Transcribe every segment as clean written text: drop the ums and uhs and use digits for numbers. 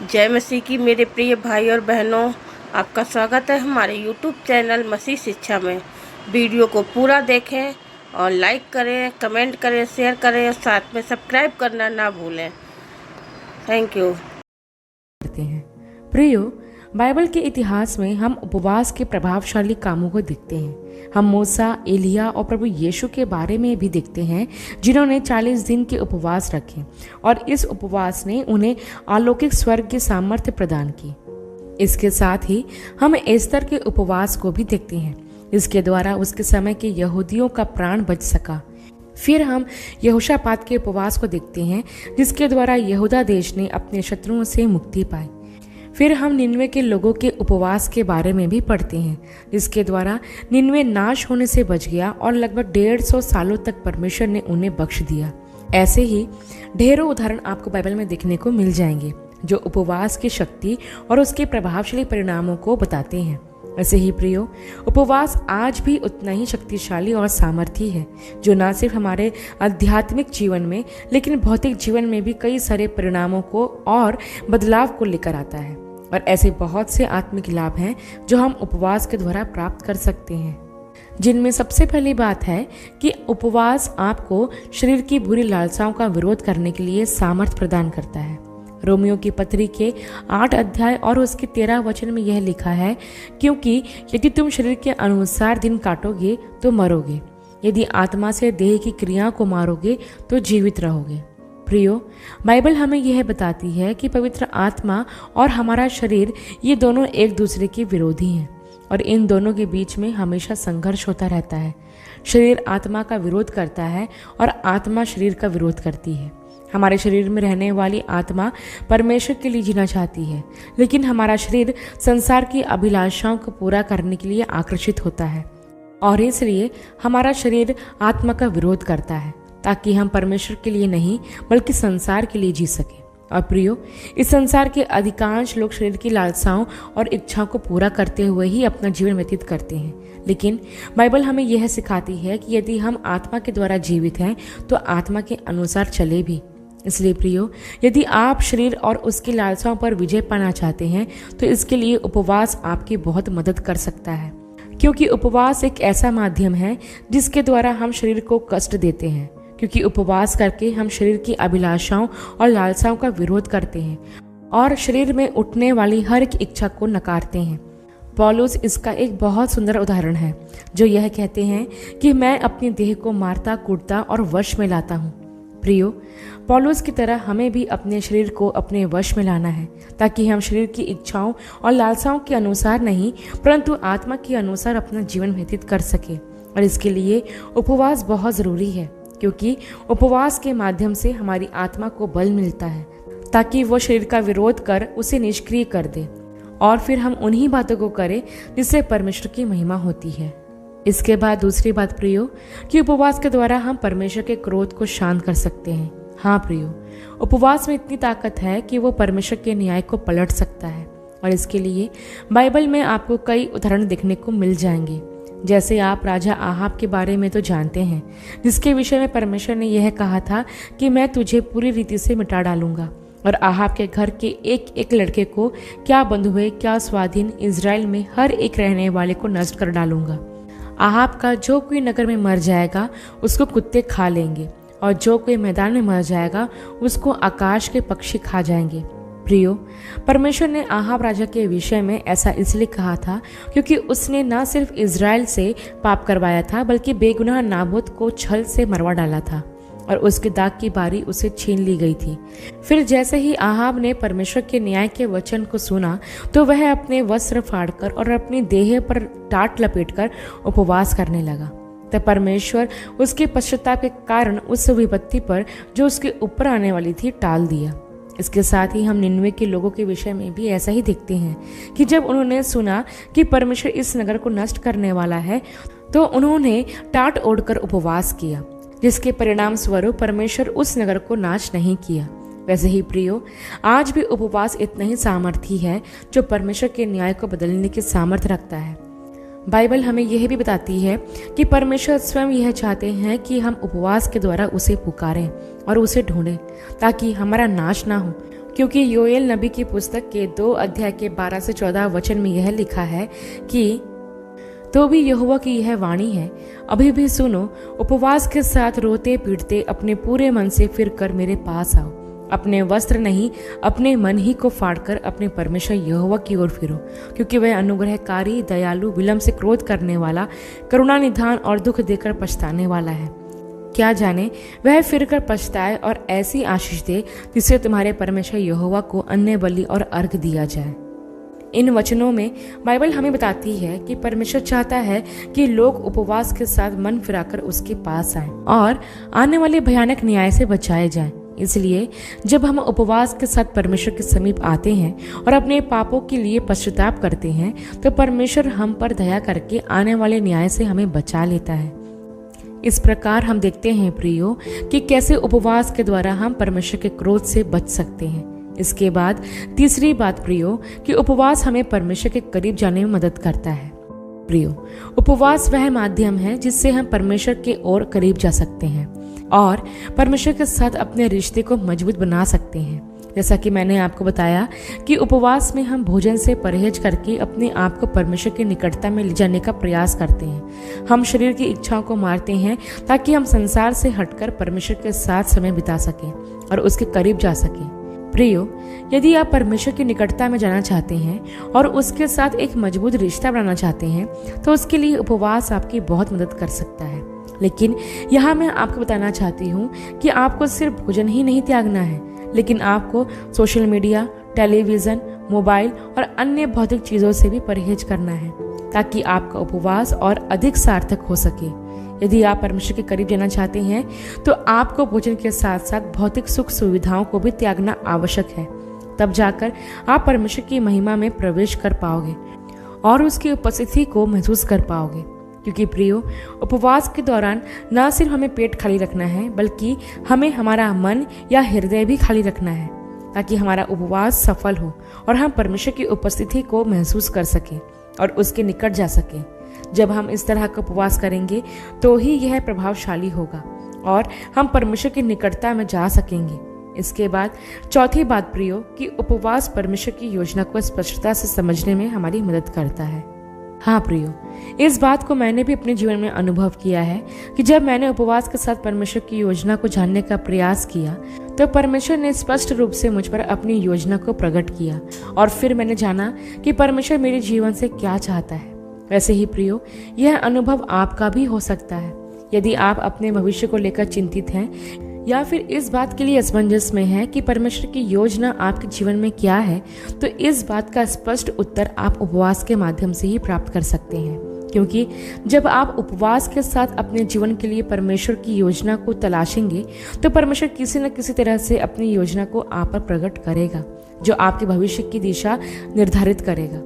जय मसीह की मेरे प्रिय भाई और बहनों, आपका स्वागत है हमारे YouTube चैनल मसीह शिक्षा में। वीडियो को पूरा देखें और लाइक करें, कमेंट करें, शेयर करें और साथ में सब्सक्राइब करना ना भूलें। Thank you. करते हैं। प्रियो, बाइबल के इतिहास में हम उपवास के प्रभावशाली कामों को देखते हैं। हम मूसा, एलिया और प्रभु यीशु के बारे में भी देखते हैं, जिन्होंने 40 दिन के उपवास रखे और इस उपवास ने उन्हें अलौकिक स्वर्ग की सामर्थ्य प्रदान की। इसके साथ ही हम एस्तर के उपवास को भी देखते हैं। इसके द्वारा उसके समय के यहूदियों का प्राण बच सका। फिर हम यहोशापात के उपवास को देखते हैं, जिसके द्वारा यहूदा देश ने अपने शत्रुओं से मुक्ति पाई। फिर हम निन्वे के लोगों के उपवास के बारे में भी पढ़ते हैं, जिसके द्वारा निन्वे नाश होने से बच गया और लगभग 150 सालों तक परमेश्वर ने उन्हें बख्श दिया। ऐसे ही ढेरों उदाहरण आपको बाइबल में देखने को मिल जाएंगे, जो उपवास की शक्ति और उसके प्रभावशाली परिणामों को बताते हैं। ऐसे ही प्रियो, उपवास आज भी उतना ही शक्तिशाली और सामर्थी है, जो न सिर्फ हमारे आध्यात्मिक जीवन में लेकिन भौतिक जीवन में भी कई सारे परिणामों को और बदलाव को लेकर आता है। और ऐसे बहुत से आत्मिक लाभ हैं जो हम उपवास के द्वारा प्राप्त कर सकते हैं, जिनमें सबसे पहली बात है कि उपवास आपको शरीर की बुरी लालसाओं का विरोध करने के लिए सामर्थ्य प्रदान करता है। रोमियो की पत्री के 8 अध्याय और उसके 13 वचन में यह लिखा है, क्योंकि यदि तुम शरीर के अनुसार दिन काटोगे तो मरोगे, यदि आत्मा से देह की क्रियाओं को मारोगे तो जीवित रहोगे। प्रियो, बाइबल हमें यह बताती है कि पवित्र आत्मा और हमारा शरीर ये दोनों एक दूसरे के विरोधी हैं और इन दोनों के बीच में हमेशा संघर्ष होता रहता है। शरीर आत्मा का विरोध करता है और आत्मा शरीर का विरोध करती है। हमारे शरीर में रहने वाली आत्मा परमेश्वर के लिए जीना चाहती है, लेकिन हमारा शरीर संसार की अभिलाषाओं को पूरा करने के लिए आकर्षित होता है और इसलिए हमारा शरीर आत्मा का विरोध करता है, ताकि हम परमेश्वर के लिए नहीं बल्कि संसार के लिए जी सके। और प्रियो, इस संसार के अधिकांश लोग शरीर की लालसाओं और इच्छाओं को पूरा करते हुए ही अपना जीवन व्यतीत करते हैं, लेकिन बाइबल हमें यह सिखाती है कि यदि हम आत्मा के द्वारा जीवित हैं तो आत्मा के अनुसार चले भी। इसलिए प्रियो, यदि आप शरीर और उसकी लालसाओं पर विजय पाना चाहते हैं तो इसके लिए उपवास आपकी बहुत मदद कर सकता है, क्योंकि उपवास एक ऐसा माध्यम है जिसके द्वारा हम शरीर को कष्ट देते हैं, क्योंकि उपवास करके हम शरीर की अभिलाषाओं और लालसाओं का विरोध करते हैं और शरीर में उठने वाली हर एक इच्छा को नकारते हैं। पौलुस इसका एक बहुत सुंदर उदाहरण है, जो यह कहते हैं कि मैं अपनी देह को मारता कूटता और वश में लाता हूँ। प्रियो, पौलुस की तरह हमें भी अपने शरीर को अपने वश में लाना है, ताकि हम शरीर की इच्छाओं और लालसाओं के अनुसार नहीं परंतु आत्मा के अनुसार अपना जीवन व्यतीत कर सके। और इसके लिए उपवास बहुत ज़रूरी है, क्योंकि उपवास के माध्यम से हमारी आत्मा को बल मिलता है, ताकि वो शरीर का विरोध कर उसे निष्क्रिय कर दे और फिर हम उन्हीं बातों को करें जिससे परमेश्वर की महिमा होती है। इसके बाद दूसरी बात प्रियो, कि उपवास के द्वारा हम परमेश्वर के क्रोध को शांत कर सकते हैं। हाँ प्रियो, उपवास में इतनी ताकत है कि वो परमेश्वर के न्याय को पलट सकता है और इसके लिए बाइबल में आपको कई उदाहरण देखने को मिल जाएंगे। जैसे आप राजा आहाब के बारे में तो जानते हैं, जिसके विषय में परमेश्वर ने यह कहा था कि मैं तुझे पूरी रीति से मिटा डालूंगा और आहाब के घर के एक एक लड़के को, क्या बंधुए क्या स्वाधीन, इज़राइल में हर एक रहने वाले को नष्ट कर डालूंगा। आहाब का जो कोई नगर में मर जाएगा उसको कुत्ते खा लेंगे और जो कोई मैदान में मर जाएगा उसको आकाश के पक्षी खा जाएंगे। प्रियो, परमेश्वर ने आहाब राजा के विषय में ऐसा इसलिए कहा था क्योंकि उसने न सिर्फ इज़राइल से पाप करवाया था, बल्कि बेगुनाह नाबोत को छल से मरवा डाला था और उसके दाग की बारी उसे छीन ली गई थी। फिर जैसे ही आहाब ने परमेश्वर के न्याय के वचन को सुना तो वह अपने वस्त्र फाड़कर और अपनी देह पर टाट लपेटकर उपवास करने लगा। तब परमेश्वर उसके पश्चाताप के कारण उस विपत्ति पर जो उसके ऊपर आने वाली थी टाल दिया। इसके साथ ही हम निन्वे के लोगों के विषय में भी ऐसा ही देखते हैं कि जब उन्होंने सुना कि परमेश्वर इस नगर को नष्ट करने वाला है तो उन्होंने टाट ओढ़कर उपवास किया, जिसके परिणाम स्वरूप परमेश्वर उस नगर को नाश नहीं किया। वैसे ही प्रियो, आज भी उपवास इतना ही सामर्थी है जो परमेश्वर के न्याय को बदलने की सामर्थ्य रखता है। बाइबल हमें यह भी बताती है कि परमेश्वर स्वयं यह चाहते हैं कि हम उपवास के द्वारा उसे पुकारें और उसे ढूंढें, ताकि हमारा नाश ना हो क्योंकि योएल नबी की पुस्तक के 2 अध्याय के 12 से 14 वचन में यह लिखा है कि तो भी यहोवा की यह वाणी है, अभी भी सुनो, उपवास के साथ रोते पीटते अपने पूरे मन से फिर कर मेरे पास आओ। अपने वस्त्र नहीं, अपने मन ही को फाड़कर अपने परमेश्वर यहोवा की ओर फिरो, क्योंकि वह अनुग्रहकारी, दयालु, विलंब से क्रोध करने वाला, करुणा निधान और दुख देकर पछताने वाला है। क्या जाने वह फिर कर पछताए और ऐसी आशीष दे जिससे तुम्हारे परमेश्वर यहोवा को अन्य बलि और अर्घ दिया जाए। इन वचनों में बाइबल हमें बताती है कि परमेश्वर चाहता है कि लोग उपवास के साथ मन फिराकर उसके पास आएं और आने वाले भयानक न्याय से बचाए जाएं। इसलिए जब हम उपवास के साथ परमेश्वर के समीप आते हैं और अपने पापों के लिए पश्चाताप करते हैं तो परमेश्वर हम पर दया करके आने वाले न्याय से हमें बचा लेता है। इस प्रकार हम देखते हैं प्रियो कि कैसे उपवास के द्वारा हम परमेश्वर के क्रोध से बच सकते हैं। इसके बाद तीसरी बात प्रियो कि उपवास हमें परमेश्वर के करीब जाने में मदद करता है। प्रियो, उपवास वह माध्यम है जिससे हम परमेश्वर के और करीब जा सकते हैं और परमेश्वर के साथ अपने रिश्ते को मजबूत बना सकते हैं। जैसा कि मैंने आपको बताया कि उपवास में हम भोजन से परहेज करके अपने आप को परमेश्वर की निकटता में ले जाने का प्रयास करते हैं। हम शरीर की इच्छाओं को मारते हैं ताकि हम संसार से हटकर परमेश्वर के साथ समय बिता सकें और उसके करीब जा सकें। प्रियो, यदि आप परमेश्वर की निकटता में जाना चाहते हैं और उसके साथ एक मजबूत रिश्ता बनाना चाहते हैं तो उसके लिए उपवास आपकी बहुत मदद कर सकता है। लेकिन यहाँ मैं आपको बताना चाहती हूँ कि आपको सिर्फ भोजन ही नहीं त्यागना है, लेकिन आपको सोशल मीडिया, टेलीविजन, मोबाइल और अन्य भौतिक चीजों से भी परहेज करना है ताकि आपका उपवास और अधिक सार्थक हो सके। यदि आप परमेश्वर के करीब जाना चाहते हैं तो आपको भोजन के साथ साथ भौतिक सुख सुविधाओं को भी त्यागना आवश्यक है। तब जाकर आप परमेश्वर की महिमा में प्रवेश कर पाओगे और उसकी उपस्थिति को महसूस कर पाओगे। क्योंकि प्रियो, उपवास के दौरान न सिर्फ हमें पेट खाली रखना है बल्कि हमें हमारा मन या हृदय भी खाली रखना है ताकि हमारा उपवास सफल हो और हम परमेश्वर की उपस्थिति को महसूस कर सकें और उसके निकट जा सकें। जब हम इस तरह का उपवास करेंगे तो ही यह प्रभावशाली होगा और हम परमेश्वर की निकटता में जा सकेंगे। इसके बाद चौथी बात प्रियो कि उपवास परमेश्वर की योजना को स्पष्टता से समझने में हमारी मदद करता है। हाँ प्रियो, इस बात को मैंने भी अपने जीवन में अनुभव किया है कि जब मैंने उपवास के साथ परमेश्वर की योजना को जानने का प्रयास किया तो परमेश्वर ने स्पष्ट रूप से मुझ पर अपनी योजना को प्रकट किया और फिर मैंने जाना कि परमेश्वर मेरे जीवन से क्या चाहता है। वैसे ही प्रियो, यह अनुभव आपका भी हो सकता है। यदि आप अपने भविष्य को लेकर चिंतित हैं या फिर इस बात के लिए असमंजस में हैं कि परमेश्वर की योजना आपके जीवन में क्या है, तो इस बात का स्पष्ट उत्तर आप उपवास के माध्यम से ही प्राप्त कर सकते हैं। क्योंकि जब आप उपवास के साथ अपने जीवन के लिए परमेश्वर की योजना को तलाशेंगे तो परमेश्वर किसी न किसी तरह से अपनी योजना को आप पर प्रकट करेगा जो आपके भविष्य की दिशा निर्धारित करेगा।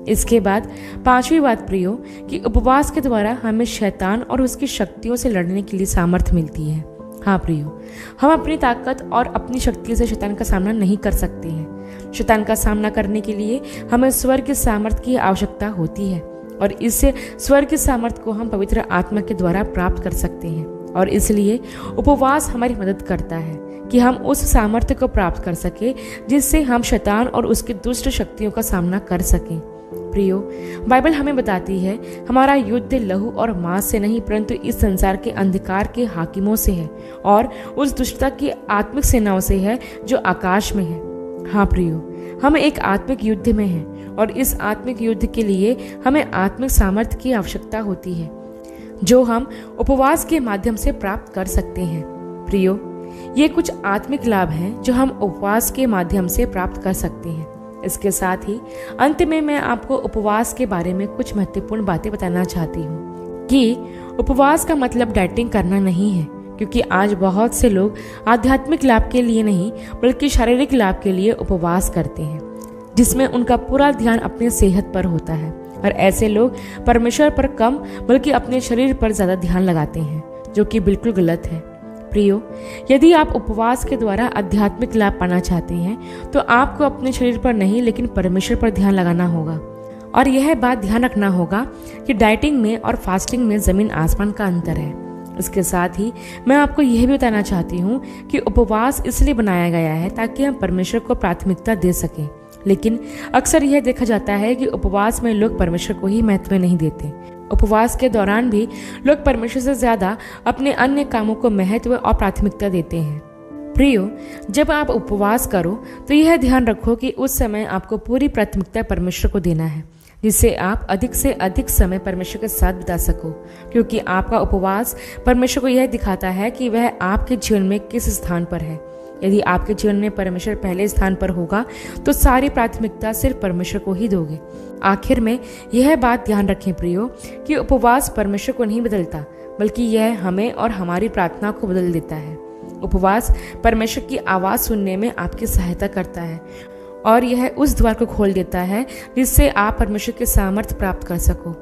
इसके बाद पांचवी बात प्रियो कि उपवास के द्वारा हमें शैतान और उसकी शक्तियों से लड़ने के लिए सामर्थ्य मिलती है। हाँ प्रियो, हम अपनी ताकत और अपनी शक्ति से शैतान का सामना नहीं कर सकते हैं। शैतान का सामना करने के लिए हमें स्वर्ग की सामर्थ्य की आवश्यकता होती है और इससे स्वर्ग की सामर्थ्य को हम पवित्र आत्मा के द्वारा प्राप्त कर सकते हैं और इसलिए उपवास हमारी मदद करता है कि हम उस सामर्थ्य को प्राप्त कर सके जिससे हम शैतान और उसकी दुष्ट शक्तियों का सामना कर सकें। प्रियो, बाइबल हमें बताती है हमारा युद्ध लहू और मांस से नहीं परंतु इस संसार के अंधकार के हाकिमों से है और उस दुष्टता की आत्मिक सेनाओं से है जो आकाश में है। हाँ प्रियो, हम एक आत्मिक युद्ध में हैं और इस आत्मिक युद्ध के लिए हमें आत्मिक सामर्थ्य की आवश्यकता होती है जो हम उपवास के माध्यम से प्राप्त कर सकते हैं। प्रियो, ये कुछ आत्मिक लाभ हैं जो हम उपवास के माध्यम से प्राप्त कर सकते हैं। इसके साथ ही अंत में मैं आपको उपवास के बारे में कुछ महत्वपूर्ण बातें बताना चाहती हूँ कि उपवास का मतलब डाइटिंग करना नहीं है, क्योंकि आज बहुत से लोग आध्यात्मिक लाभ के लिए नहीं बल्कि शारीरिक लाभ के लिए उपवास करते हैं जिसमें उनका पूरा ध्यान अपनी सेहत पर होता है और ऐसे लोग परमेश्वर पर कम बल्कि अपने शरीर पर ज्यादा ध्यान लगाते हैं जो कि बिल्कुल गलत है। प्रियो, यदि आप उपवास के द्वारा आध्यात्मिक लाभ पाना चाहते हैं तो आपको अपने शरीर पर नहीं लेकिन परमेश्वर पर ध्यान लगाना होगा और यह बात ध्यान रखना होगा कि डाइटिंग में और फास्टिंग में जमीन आसमान का अंतर है। इसके साथ ही मैं आपको यह भी बताना चाहती हूँ कि उपवास इसलिए बनाया गया है ताकि हम परमेश्वर को प्राथमिकता दे सकें। लेकिन अक्सर यह देखा जाता है कि उपवास में लोग परमेश्वर को ही महत्व नहीं देते। उपवास के दौरान भी लोग परमेश्वर से ज्यादा अपने अन्य कामों को महत्व और प्राथमिकता देते हैं। प्रियो, जब आप उपवास करो तो यह ध्यान रखो कि उस समय आपको पूरी प्राथमिकता परमेश्वर को देना है, जिससे आप अधिक से अधिक समय परमेश्वर के साथ बिता सको, क्योंकि आपका उपवास परमेश्वर को यह दिखाता है कि वह आपके जीवन में किस स्थान पर है। यदि आपके जीवन में परमेश्वर पहले स्थान पर होगा तो सारी प्राथमिकता सिर्फ परमेश्वर को ही दोगे। आखिर में यह बात ध्यान रखें प्रियो कि उपवास परमेश्वर को नहीं बदलता, बल्कि यह हमें और हमारी प्रार्थना को बदल देता है। उपवास परमेश्वर की आवाज़ सुनने में आपकी सहायता करता है और यह उस द्वार को खोल देता है जिससे आप परमेश्वर के सामर्थ्य प्राप्त कर सको।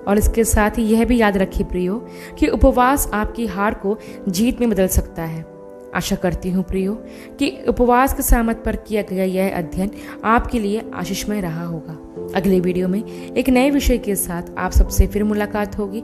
और इसके साथ ही यह भी याद रखिए प्रियो कि उपवास आपकी हार को जीत में बदल सकता है। आशा करती हूँ प्रियो कि उपवास के सामर्थ्य पर किया गया यह अध्ययन आपके लिए आशीषमय रहा होगा। अगले वीडियो में एक नए विषय के साथ आप सबसे फिर मुलाकात होगी।